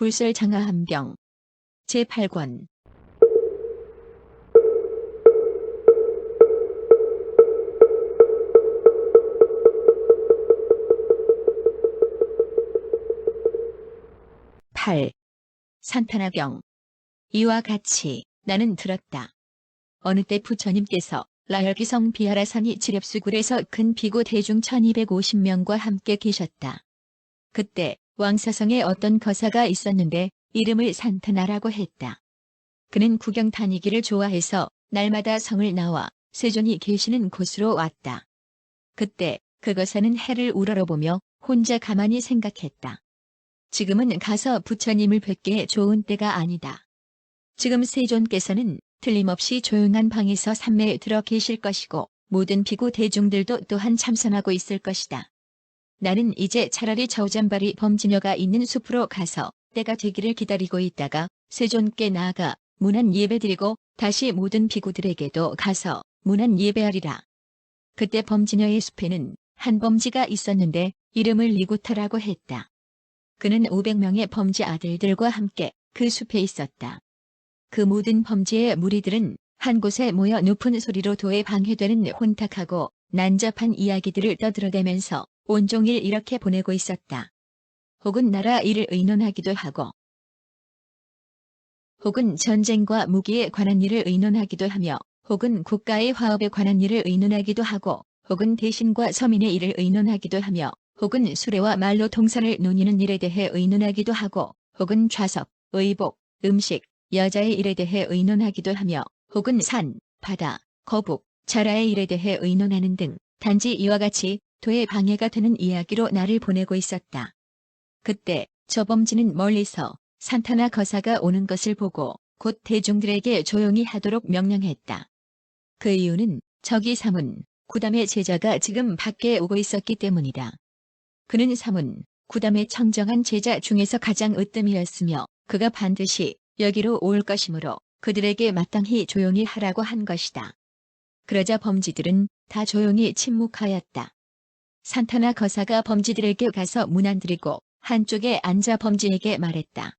불설장화함경 제8권 산타나경. 이와 같이 나는 들었다. 어느 때 부처님께서 라열기성 비하라산이 지렵수굴에서 큰 비구 대중 1250명과 함께 계셨다. 그때 왕사성에 어떤 거사가 있었는데 이름을 산타나라고 했다. 그는 구경 다니기를 좋아해서 날마다 성을 나와 세존이 계시는 곳으로 왔다. 그때 그 거사는 해를 우러러보며 혼자 가만히 생각했다. 지금은 가서 부처님을 뵙기에 좋은 때가 아니다. 지금 세존께서는 틀림없이 조용한 방에서 삼매에 들어 계실 것이고 모든 비구 대중들도 또한 참선하고 있을 것이다. 나는 이제 차라리 저잔발이 범진여가 있는 숲으로 가서 때가 되기를 기다리고 있다가 세존께 나아가 문안 예배드리고 다시 모든 비구들에게도 가서 문안 예배하리라. 그때 범진여의 숲에는 한 범지가 있었는데 이름을 리구타라고 했다. 그는 500명의 범지 아들들과 함께 그 숲에 있었다. 그 모든 범지의 무리들은 한 곳에 모여 높은 소리로 도에 방해되는 혼탁하고 난잡한 이야기들을 떠들어대면서 온종일 이렇게 보내고 있었다. 혹은 나라 일을 의논하기도 하고 혹은 전쟁과 무기에 관한 일을 의논하기도 하며 혹은 국가의 화업에 관한 일을 의논하기도 하고 혹은 대신과 서민의 일을 의논하기도 하며 혹은 수레와 말로 동산을 누니는 일에 대해 의논하기도 하고 혹은 좌석, 의복, 음식, 여자의 일에 대해 의논하기도 하며 혹은 산, 바다, 거북, 자라의 일에 대해 의논하는 등 단지 이와 같이 도에 방해가 되는 이야기로 나를 보내고 있었다. 그때 저 범지는 멀리서 산타나 거사가 오는 것을 보고 곧 대중들에게 조용히 하도록 명령했다. 그 이유는 저기 사문, 구담의 제자가 지금 밖에 오고 있었기 때문이다. 그는 사문, 구담의 청정한 제자 중에서 가장 으뜸이었으며 그가 반드시 여기로 올 것이므로 그들에게 마땅히 조용히 하라고 한 것이다. 그러자 범지들은 다 조용히 침묵하였다. 산타나 거사가 범지들에게 가서 문안드리고 한쪽에 앉아 범지에게 말했다.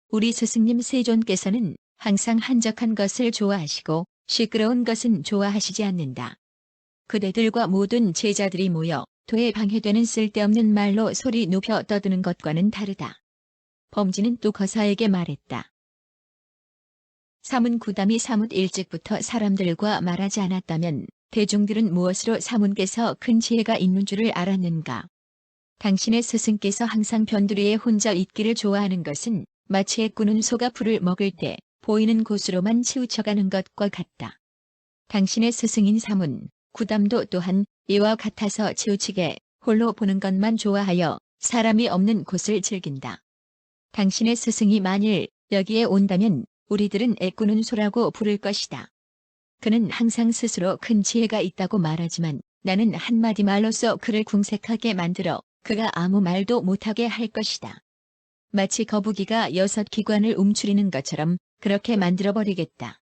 우리 스승님 세존께서는 항상 한적한 것을 좋아하시고 시끄러운 것은 좋아하시지 않는다. 그대들과 모든 제자들이 모여 도에 방해되는 쓸데없는 말로 소리 높여 떠드는 것과는 다르다. 범지는 또 거사에게 말했다. 사문 구담이 사뭇 일찍부터 사람들과 말하지 않았다면 대중들은 무엇으로 사문께서 큰 지혜가 있는 줄을 알았는가? 당신의 스승께서 항상 변두리에 혼자 있기를 좋아하는 것은 마치 애꾸는 소가 풀을 먹을 때 보이는 곳으로만 치우쳐가는 것과 같다. 당신의 스승인 사문, 구담도 또한 이와 같아서 치우치게 홀로 보는 것만 좋아하여 사람이 없는 곳을 즐긴다. 당신의 스승이 만일 여기에 온다면 우리들은 애꾸는 소라고 부를 것이다. 그는 항상 스스로 큰 지혜가 있다고 말하지만 나는 한마디 말로써 그를 궁색하게 만들어 그가 아무 말도 못하게 할 것이다. 마치 거북이가 6기관을 움츠리는 것처럼 그렇게 만들어버리겠다.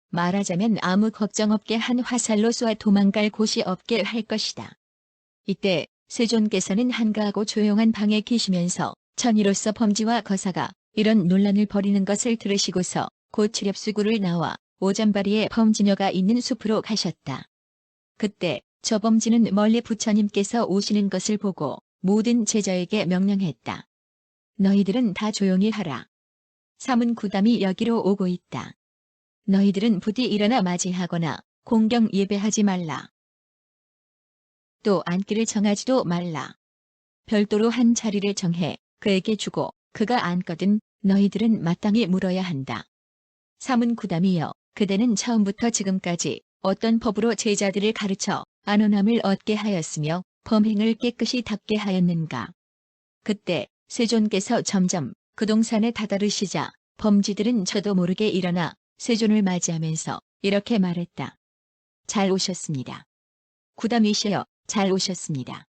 말하자면 아무 걱정 없게 한 화살로 쏘아 도망갈 곳이 없게 할 것이다. 이때 세존께서는 한가하고 조용한 방에 계시면서 천이로서 범지와 거사가 이런 논란을 벌이는 것을 들으시고서 곧 지렵수굴을 나와 오잔바리에 범진여가 있는 숲으로 가셨다. 그때 저 범지는 멀리 부처님께서 오시는 것을 보고 모든 제자에게 명령했다. 너희들은 다 조용히 하라. 사문 구담이 여기로 오고 있다. 너희들은 부디 일어나 맞이하거나 공경 예배하지 말라. 또 앉기를 정하지도 말라. 별도로 한 자리를 정해 그에게 주고 그가 앉거든 너희들은 마땅히 물어야 한다. 사문 구담이여, 그대는 처음부터 지금까지 어떤 법으로 제자들을 가르쳐 안온함을 얻게 하였으며 범행을 깨끗이 닦게 하였는가? 그때 세존께서 점점 그 동산에 다다르시자 범지들은 저도 모르게 일어나 세존을 맞이하면서 이렇게 말했다. 잘 오셨습니다. 구담이시여, 잘 오셨습니다.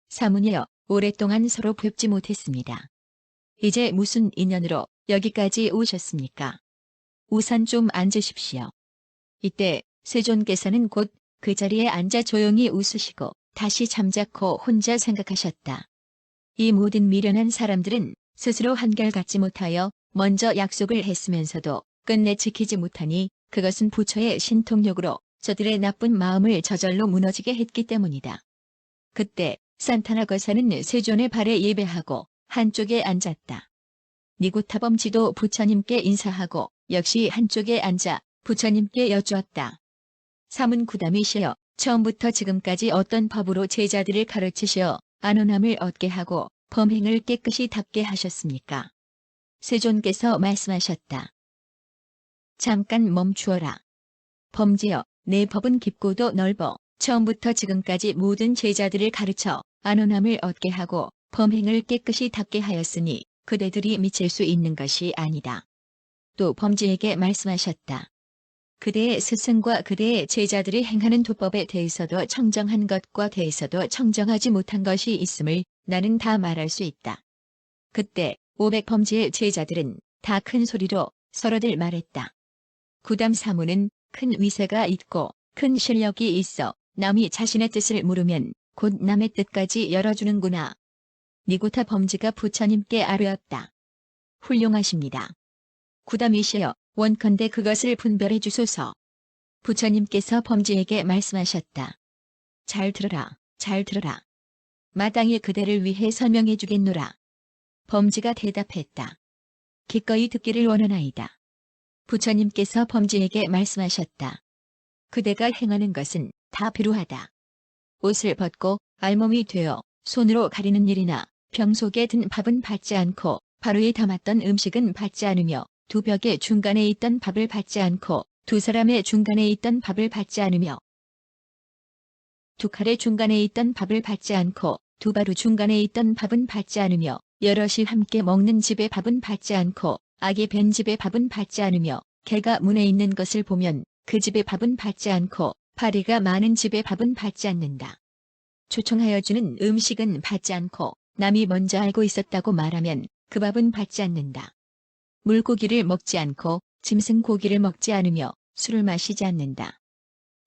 사문이여, 오랫동안 서로 뵙지 못했습니다. 이제 무슨 인연으로 여기까지 오셨습니까? 우선 좀 앉으십시오. 이때 세존께서는 곧 그 자리에 앉아 조용히 웃으시고 다시 잠자코 혼자 생각하셨다. 이 모든 미련한 사람들은 스스로 한결같지 못하여 먼저 약속을 했으면서도 끝내 지키지 못하니 그것은 부처의 신통력으로 저들의 나쁜 마음을 저절로 무너지게 했기 때문이다. 그때 산타나 거사는 세존의 발에 예배하고 한쪽에 앉았다. 니구타 범지도 부처님께 인사하고 역시 한쪽에 앉아 부처님께 여쭈었다. 사문구담이시여, 처음부터 지금까지 어떤 법으로 제자들을 가르치시어 안온함을 얻게 하고 범행을 깨끗이 닦게 하셨습니까? 세존께서 말씀하셨다. 잠깐 멈추어라. 범지여, 내 법은 깊고도 넓어 처음부터 지금까지 모든 제자들을 가르쳐 안온함을 얻게 하고 범행을 깨끗이 닦게 하였으니 그대들이 미칠 수 있는 것이 아니다. 또 범지에게 말씀하셨다. 그대의 스승과 그대의 제자들이 행하는 도법에 대해서도 청정한 것과 대해서도 청정하지 못한 것이 있음을 나는 다 말할 수 있다. 그때 500범지의 제자들은 다 큰 소리로 서로들 말했다. 구담 사무는 큰 위세가 있고 큰 실력이 있어 남이 자신의 뜻을 물으면 곧 남의 뜻까지 열어주는구나. 니구타 범지가 부처님께 아뢰었다. 훌륭하십니다. 구담이시여, 원컨대 그것을 분별해 주소서. 부처님께서 범지에게 말씀하셨다. 잘 들어라, 잘 들어라. 마땅히 그대를 위해 설명해 주겠노라. 범지가 대답했다. 기꺼이 듣기를 원하나이다. 부처님께서 범지에게 말씀하셨다. 그대가 행하는 것은 다 비루하다. 옷을 벗고 알몸이 되어 손으로 가리는 일이나 병 속에 든 밥은 받지 않고 바로에 담았던 음식은 받지 않으며 두 벽의 중간에 있던 밥을 받지 않고 두 사람의 중간에 있던 밥을 받지 않으며 두 칼의 중간에 있던 밥을 받지 않고 두 바루 중간에 있던 밥은 받지 않으며 여럿이 함께 먹는 집의 밥은 받지 않고 악이 밴 집의 밥은 받지 않으며 개가 문에 있는 것을 보면 그 집의 밥은 받지 않고 파리가 많은 집의 밥은 받지 않는다. 초청하여 주는 음식은 받지 않고 남이 먼저 알고 있었다고 말하면 그 밥은 받지 않는다. 물고기를 먹지 않고 짐승 고기를 먹지 않으며 술을 마시지 않는다.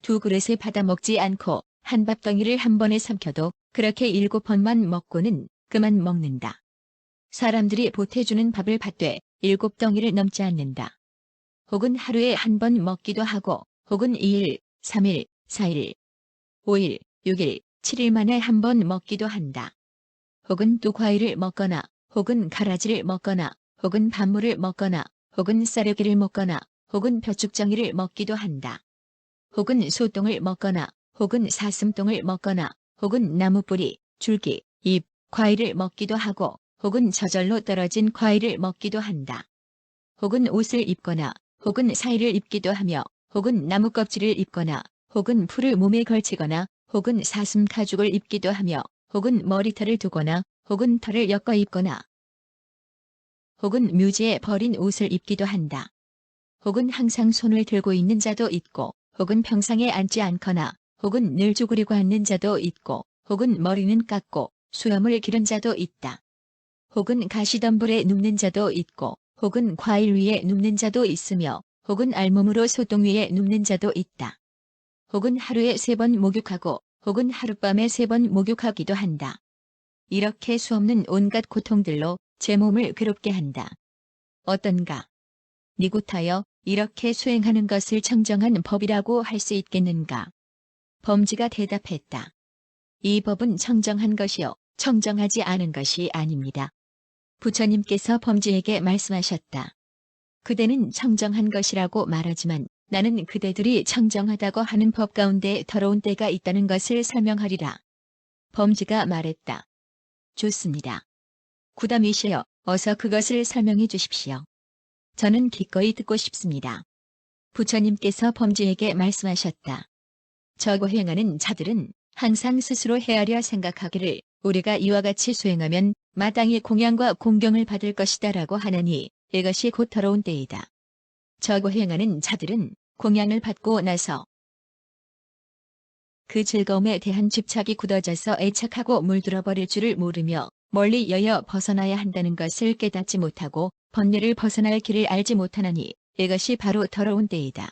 두 그릇에 받아 먹지 않고 한 밥덩이를 한 번에 삼켜도 그렇게 7번만 먹고는 그만 먹는다. 사람들이 보태주는 밥을 받되 7덩이를 넘지 않는다. 혹은 하루에 한 번 먹기도 하고 혹은 2일, 3일, 4일, 5일, 6일, 7일 만에 한 번 먹기도 한다. 혹은 또 과일을 먹거나 혹은 가라지를 먹거나 혹은 반물을 먹거나 혹은 쌀여기를 먹거나 혹은 벼축정이를 먹기도 한다. 혹은 소똥을 먹거나 혹은 사슴똥을 먹거나 혹은 나무뿌리, 줄기, 잎, 과일을 먹기도 하고 혹은 저절로 떨어진 과일을 먹기도 한다. 혹은 옷을 입거나 혹은 사이를 입기도 하며 혹은 나무 껍질을 입거나 혹은 풀을 몸에 걸치거나 혹은 사슴 가죽을 입기도 하며 혹은 머리털을 두거나 혹은 털을 엮어 입거나 혹은 묘지에 버린 옷을 입기도 한다. 혹은 항상 손을 들고 있는 자도 있고 혹은 평상에 앉지 않거나 혹은 늘 쭈그리고 앉는 자도 있고 혹은 머리는 깎고 수염을 기른 자도 있다. 혹은 가시덤불에 눕는 자도 있고 혹은 과일 위에 눕는 자도 있으며 혹은 알몸으로 소똥 위에 눕는 자도 있다. 혹은 하루에 3번 목욕하고 혹은 하룻밤에 3번 목욕하기도 한다. 이렇게 수없는 온갖 고통들로 제 몸을 괴롭게 한다. 어떤가? 니구타여, 이렇게 수행하는 것을 청정한 법이라고 할 수 있겠는가? 범지가 대답했다. 이 법은 청정한 것이요 청정하지 않은 것이 아닙니다. 부처님께서 범지에게 말씀하셨다. 그대는 청정한 것이라고 말하지만 나는 그대들이 청정하다고 하는 법 가운데 더러운 때가 있다는 것을 설명하리라. 범지가 말했다. 좋습니다. 구담이시여, 어서 그것을 설명해 주십시오. 저는 기꺼이 듣고 싶습니다. 부처님께서 범지에게 말씀하셨다. 저거 행하는 자들은 항상 스스로 헤아려 생각하기를 우리가 이와 같이 수행하면 마땅히 공양과 공경을 받을 것이다 라고 하나니 이것이 곧 더러운 때이다. 저거 행하는 자들은 공양을 받고 나서 그 즐거움에 대한 집착이 굳어져서 애착하고 물들어 버릴 줄을 모르며 멀리 여여 벗어나야 한다는 것을 깨닫지 못하고 번뇌를 벗어날 길을 알지 못하나니 이것이 바로 더러운 때이다.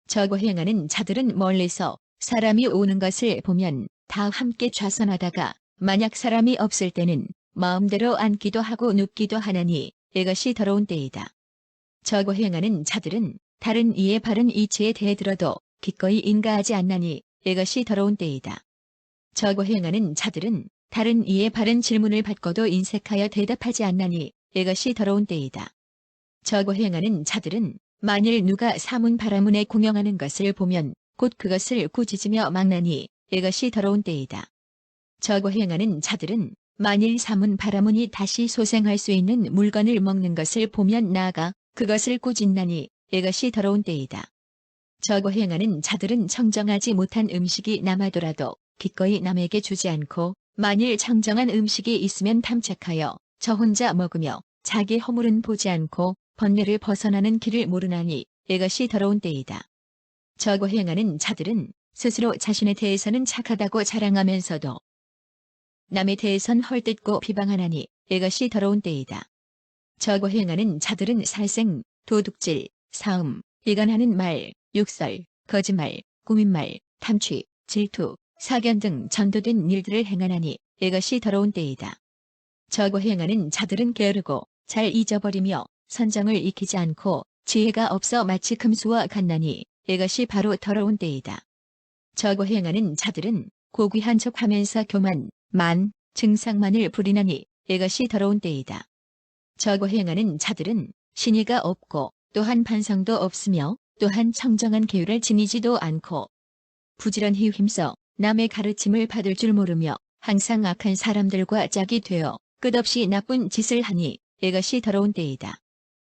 저거 행하는 자들은 멀리서 사람이 오는 것을 보면 다 함께 좌선하다가 만약 사람이 없을 때는 마음대로 앉기도 하고 눕기도 하나니 이것이 더러운 때이다. 저고 행하는 자들은 다른 이의 바른 이치에 대들어도 기꺼이 인가하지 않나니 이것이 더러운 때이다. 저고 행하는 자들은 다른 이의 바른 질문을 받고도 인색하여 대답하지 않나니 이것이 더러운 때이다. 저고 행하는 자들은 만일 누가 사문 바라문에 공영하는 것을 보면 곧 그것을 꾸짖으며 막나니 이것이 더러운 때이다. 저고 행하는 자들은 만일 사문 바라문이 다시 소생할 수 있는 물건을 먹는 것을 보면 나아가 그것을 꾸짖나니 이것이 더러운 때이다. 저고 행하는 자들은 청정하지 못한 음식이 남아도라도 기꺼이 남에게 주지 않고 만일 청정한 음식이 있으면 탐색하여 저 혼자 먹으며 자기 허물은 보지 않고 번뇌를 벗어나는 길을 모르나니 이것이 더러운 때이다. 저고 행하는 자들은 스스로 자신에 대해서는 착하다고 자랑하면서도 남에 대해선 헐뜯고 비방하나니 이것이 더러운 때이다. 저고 행하는 자들은 살생, 도둑질, 사음, 이간하는 말, 욕설, 거짓말, 꾸민말, 탐취, 질투, 사견 등 전도된 일들을 행하나니 이것이 더러운 때이다. 저고 행하는 자들은 게으르고 잘 잊어버리며 선정을 익히지 않고 지혜가 없어 마치 금수와 같나니 이것이 바로 더러운 때이다. 저고 행하는 자들은 고귀한 척하면서 교만, 만, 증상만을 부리나니 이것이 더러운 때이다. 저고 행하는 자들은 신의가 없고 또한 반성도 없으며 또한 청정한 계율을 지니지도 않고 부지런히 힘써 남의 가르침을 받을 줄 모르며 항상 악한 사람들과 짝이 되어 끝없이 나쁜 짓을 하니 이것이 더러운 때이다.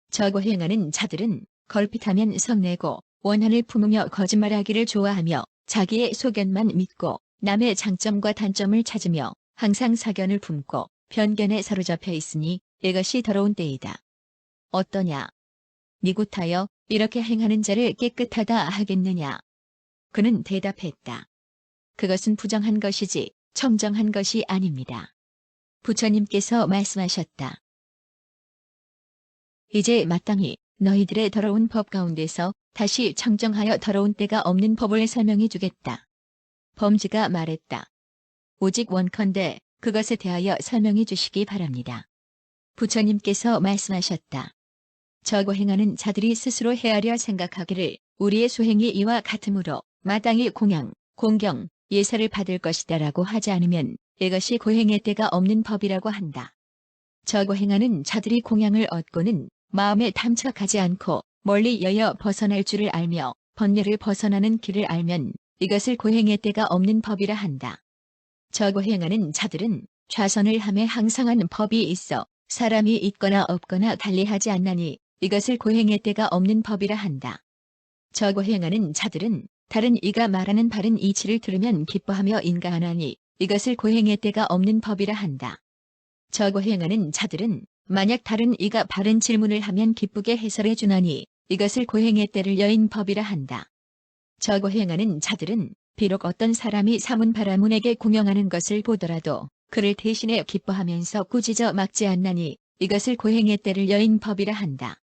저고 행하는 자들은 걸핏하면 성내고 원한을 품으며 거짓말하기를 좋아하며 자기의 소견만 믿고 남의 장점과 단점을 찾으며 항상 사견을 품고 편견에 사로잡혀 있으니 이것이 더러운 때이다. 어떠냐? 니굿하여 이렇게 행하는 자를 깨끗하다 하겠느냐? 그는 대답했다. 그것은 부정한 것이지 청정한 것이 아닙니다. 부처님께서 말씀하셨다. 이제 마땅히 너희들의 더러운 법 가운데서 다시 청정하여 더러운 때가 없는 법을 설명해 주겠다. 범지가 말했다. 오직 원컨대 그것에 대하여 설명해 주시기 바랍니다. 부처님께서 말씀하셨다. 저고 행하는 자들이 스스로 헤아려 생각하기를 우리의 수행이 이와 같으므로 마땅히 공양, 공경, 예사를 받을 것이다라고 하지 않으면 이것이 고행의 때가 없는 법이라고 한다. 저고 행하는 자들이 공양을 얻고는 마음에 탐착하지 않고 멀리 여여 벗어날 줄을 알며 번뇌를 벗어나는 길을 알면 이것을 고행의 때가 없는 법이라 한다. 저고 행하는 자들은 좌선을 함에 항상한 법이 있어 사람이 있거나 없거나 달리하지 않나니 이것을 고행의 때가 없는 법이라 한다. 저고 행하는 자들은 다른 이가 말하는 바른 이치를 들으면 기뻐하며 인가하나니 이것을 고행의 때가 없는 법이라 한다. 저고 행하는 자들은 만약 다른 이가 바른 질문을 하면 기쁘게 해설해 주나니 이것을 고행의 때를 여인 법이라 한다. 저고 행하는 자들은 비록 어떤 사람이 사문 바라문에게 공영하는 것을 보더라도 그를 대신해 기뻐하면서 꾸짖어 막지 않나니 이것을 고행의 때를 여인 법이라 한다.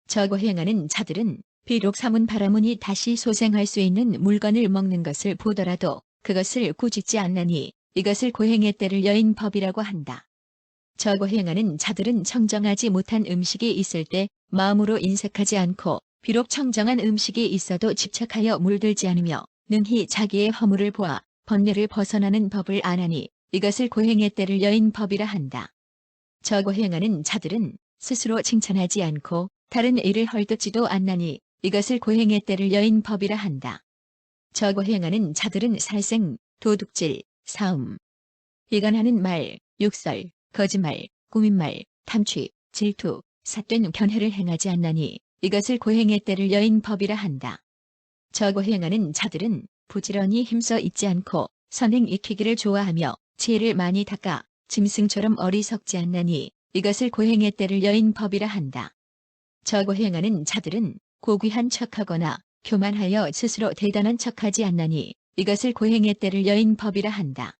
저고 행하는 자들은 비록 사문 바라문이 다시 소생할 수 있는 물건을 먹는 것을 보더라도 그것을 꾸짖지 않나니 이것을 고행의 때를 여인 법이라고 한다. 저고 행하는 자들은 청정하지 못한 음식이 있을 때 마음으로 인색하지 않고 비록 청정한 음식이 있어도 집착하여 물들지 않으며 능히 자기의 허물을 보아 번뇌를 벗어나는 법을 아나니 이것을 고행의 때를 여인 법이라 한다. 저고 행하는 자들은 스스로 칭찬하지 않고 다른 일을 헐뜯지도 않나니 이것을 고행의 때를 여인 법이라 한다. 저고 행하는 자들은 살생, 도둑질, 사음, 이간하는 말, 욕설, 거짓말, 꾸민말, 탐취, 질투, 삿된 견해를 행하지 않나니 이것을 고행의 때를 여인 법이라 한다. 저고 행하는 자들은 부지런히 힘써 잊지 않고 선행 익히기를 좋아하며 지혜를 많이 닦아 짐승처럼 어리석지 않나니 이것을 고행의 때를 여인 법이라 한다. 저고 행하는 자들은 고귀한 척하거나 교만하여 스스로 대단한 척하지 않나니 이것을 고행의 때를 여인 법이라 한다.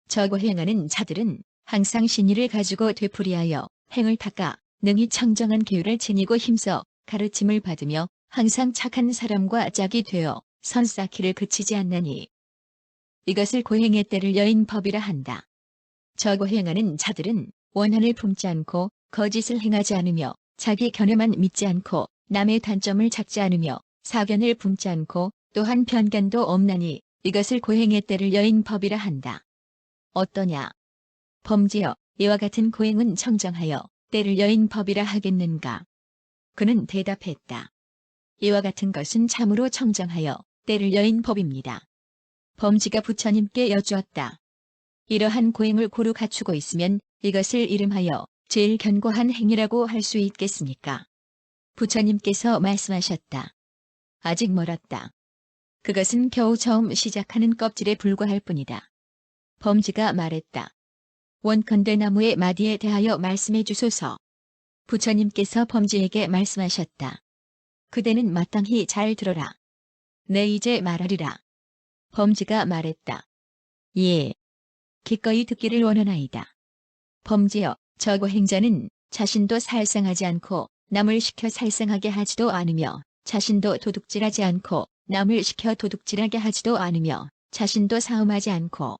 저고 행하는 자들은 항상 신의를 가지고 되풀이하여 행을 닦아 능히 청정한 계율을 지니고 힘써 가르침을 받으며 항상 착한 사람과 짝이 되어 선 쌓기를 그치지 않나니 이것을 고행의 때를 여인 법이라 한다. 저고 행하는 자들은 원한을 품지 않고 거짓을 행하지 않으며 자기 견해만 믿지 않고 남의 단점을 찾지 않으며 사견을 품지 않고 또한 편견도 없나니 이것을 고행의 때를 여인 법이라 한다. 어떠냐? 범지여, 이와 같은 고행은 청정하여 때를 여인 법이라 하겠는가? 그는 대답했다. 이와 같은 것은 참으로 청정하여 때를 여인 법입니다. 범지가 부처님께 여쭈었다. 이러한 고행을 고루 갖추고 있으면 이것을 이름하여 제일 견고한 행위라고 할 수 있겠습니까? 부처님께서 말씀하셨다. 아직 멀었다. 그것은 겨우 처음 시작하는 껍질에 불과할 뿐이다. 범지가 말했다. 원컨대 나무의 마디에 대하여 말씀해 주소서. 부처님께서 범지에게 말씀하셨다. 그대는 마땅히 잘 들어라. 내 이제 말하리라. 범지가 말했다. 예. 기꺼이 듣기를 원하나이다. 범지여, 저고 행자는 자신도 살생하지 않고 남을 시켜 살생하게 하지도 않으며 자신도 도둑질하지 않고 남을 시켜 도둑질하게 하지도 않으며 자신도 사음하지 않고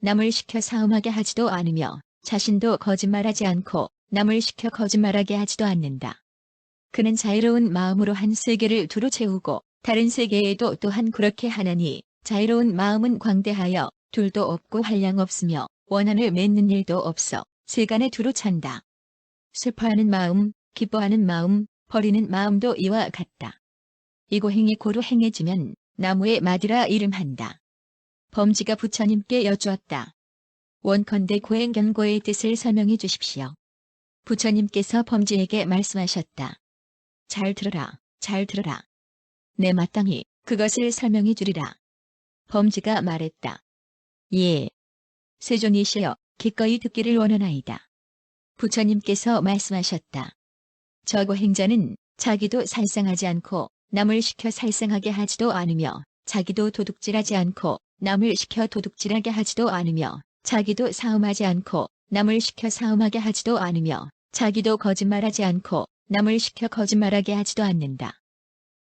남을 시켜 사음하게 하지도 않으며 자신도 거짓말하지 않고 남을 시켜 거짓말하게 하지도 않는다. 그는 자유로운 마음으로 한 세계를 두루 채우고 다른 세계에도 또한 그렇게 하나니 자유로운 마음은 광대하여 둘도 없고 한량 없으며 원한을 맺는 일도 없어 세간에 두루 찬다. 슬퍼하는 마음, 기뻐하는 마음, 버리는 마음도 이와 같다. 이 고행이 고루 행해지면 나무의 마디라 이름한다. 범지가 부처님께 여쭈었다. 원컨대 고행 견고의 뜻을 설명해 주십시오. 부처님께서 범지에게 말씀하셨다. 잘 들어라, 잘 들어라. 내 마땅히 그것을 설명해 주리라. 범지가 말했다. 예. 세존이시여, 기꺼이 듣기를 원하나이다. 부처님께서 말씀하셨다. 저고 행자는 자기도 살생하지 않고 남을 시켜 살생하게 하지도 않으며 자기도 도둑질하지 않고 남을 시켜 도둑질하게 하지도 않으며 자기도 사음하지 않고 남을 시켜 사음하게 하지도 않으며 자기도 거짓말하지 않고 남을 시켜 거짓말하게 하지도 않는다.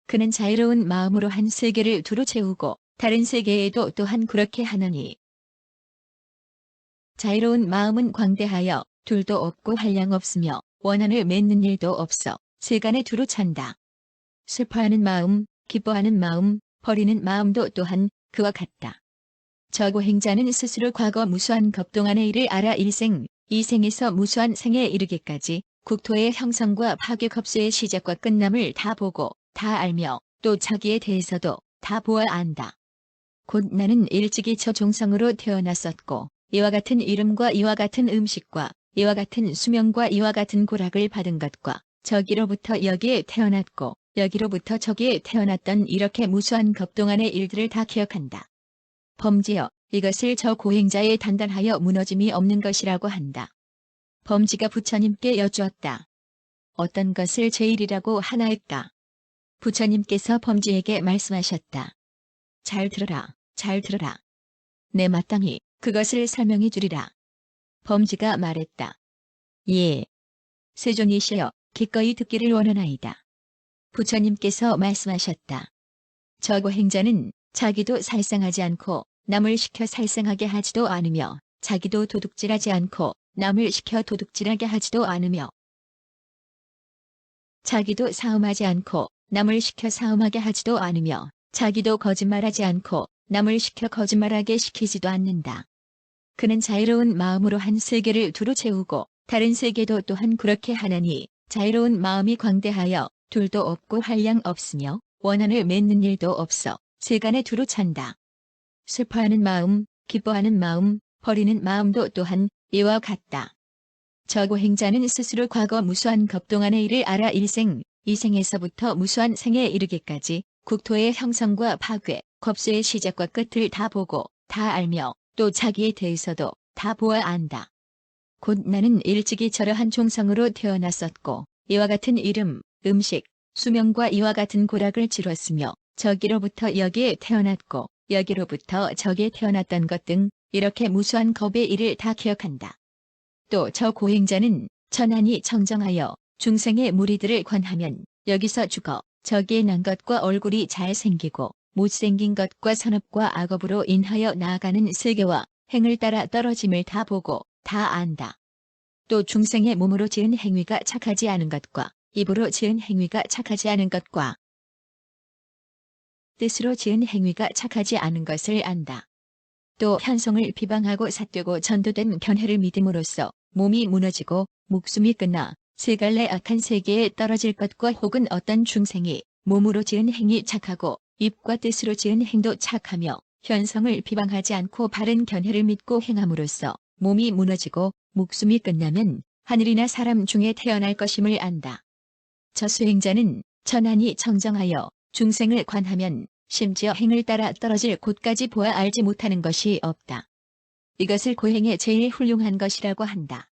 그는 자유로운 마음으로 한 세계를 두루 채우고 다른 세계에도 또한 그렇게 하나니 자유로운 마음은 광대하여 둘도 없고 한량 없으며 원한을 맺는 일도 없어 세간에 두루 찬다. 슬퍼하는 마음, 기뻐하는 마음, 버리는 마음도 또한 그와 같다. 저고 행자는 스스로 과거 무수한 겁동안의 일을 알아 일생, 이생에서 무수한 생에 이르기까지 국토의 형성과 파괴 겁수의 시작과 끝남을 다 보고 다 알며 또 자기에 대해서도 다 보아 안다. 곧 나는 일찍이 저 종성으로 태어났었고 이와 같은 이름과 이와 같은 음식과 이와 같은 수명과 이와 같은 고락을 받은 것과 저기로부터 여기에 태어났고 여기로부터 저기에 태어났던 이렇게 무수한 겁동안의 일들을 다 기억한다. 범지여, 이것을 저 고행자의 단단하여 무너짐이 없는 것이라고 한다. 범지가 부처님께 여쭈었다. 어떤 것을 제일이라고 하나일까? 부처님께서 범지에게 말씀하셨다. 잘 들어라, 잘 들어라. 내 마땅히 그것을 설명해 주리라. 범지가 말했다. 예. 세존이시여, 기꺼이 듣기를 원하나이다. 부처님께서 말씀하셨다. 저고 행자는 자기도 살생하지 않고 남을 시켜 살생하게 하지도 않으며 자기도 도둑질하지 않고 남을 시켜 도둑질하게 하지도 않으며 자기도 사음하지 않고 남을 시켜 사음하게 하지도 않으며 자기도 거짓말하지 않고 남을 시켜 거짓말하게 시키지도 않는다. 그는 자유로운 마음으로 한 세계를 두루 채우고 다른 세계도 또한 그렇게 하나니 자유로운 마음이 광대하여 둘도 없고 한량 없으며 원한을 맺는 일도 없어 세간에 두루 찬다. 슬퍼하는 마음, 기뻐하는 마음, 버리는 마음도 또한 이와 같다. 저고 행자는 스스로 과거 무수한 겁동안의 일을 알아 일생, 이생에서부터 무수한 생에 이르기까지 국토의 형성과 파괴, 겁수의 시작과 끝을 다 보고 다 알며 또 자기에 대해서도 다 보아 안다. 곧 나는 일찍이 저러한 종성으로 태어났었고 이와 같은 이름, 음식, 수명과 이와 같은 고락을 치렀으며 저기로부터 여기에 태어났고 여기로부터 저기에 태어났던 것 등 이렇게 무수한 겁의 일을 다 기억한다. 또 저 고행자는 천안이 청정하여 중생의 무리들을 권하면 여기서 죽어 저기에 난 것과 얼굴이 잘 생기고 못생긴 것과 선업과 악업으로 인하여 나아가는 세계와 행을 따라 떨어짐을 다 보고 다 안다. 또 중생의 몸으로 지은 행위가 착하지 않은 것과 입으로 지은 행위가 착하지 않은 것과 뜻으로 지은 행위가 착하지 않은 것을 안다. 또 현성을 비방하고 삿되고 전도된 견해를 믿음으로써 몸이 무너지고 목숨이 끝나 세 갈래 악한 세계에 떨어질 것과 혹은 어떤 중생이 몸으로 지은 행위 착하고 입과 뜻으로 지은 행도 착하며 현성을 비방하지 않고 바른 견해를 믿고 행함으로써 몸이 무너지고 목숨이 끝나면 하늘이나 사람 중에 태어날 것임을 안다. 저 수행자는 천안이 청정하여 중생을 관하면 심지어 행을 따라 떨어질 곳까지 보아 알지 못하는 것이 없다. 이것을 고행의 제일 훌륭한 것이라고 한다.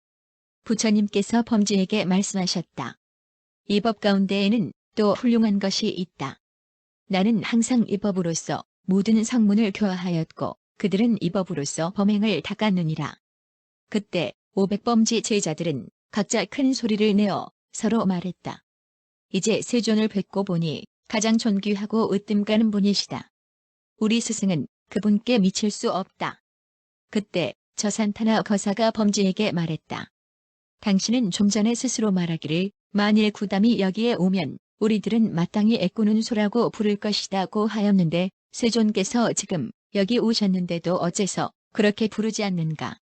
부처님께서 범지에게 말씀하셨다. 이 법 가운데에는 또 훌륭한 것이 있다. 나는 항상 이 법으로써 모든 성문을 교화하였고 그들은 이 법으로써 범행을 닦았느니라. 그때 500범지 제자들은 각자 큰 소리를 내어 서로 말했다. 이제 세존을 뵙고 보니 가장 존귀하고 으뜸 가는 분이시다. 우리 스승은 그분께 미칠 수 없다. 그때 저산타나 거사가 범지에게 말했다. 당신은 좀 전에 스스로 말하기를 만일 구담이 여기에 오면 우리들은 마땅히 애꾸는 소라고 부를 것이다고 하였는데 세존께서 지금 여기 오셨는데도 어째서 그렇게 부르지 않는가?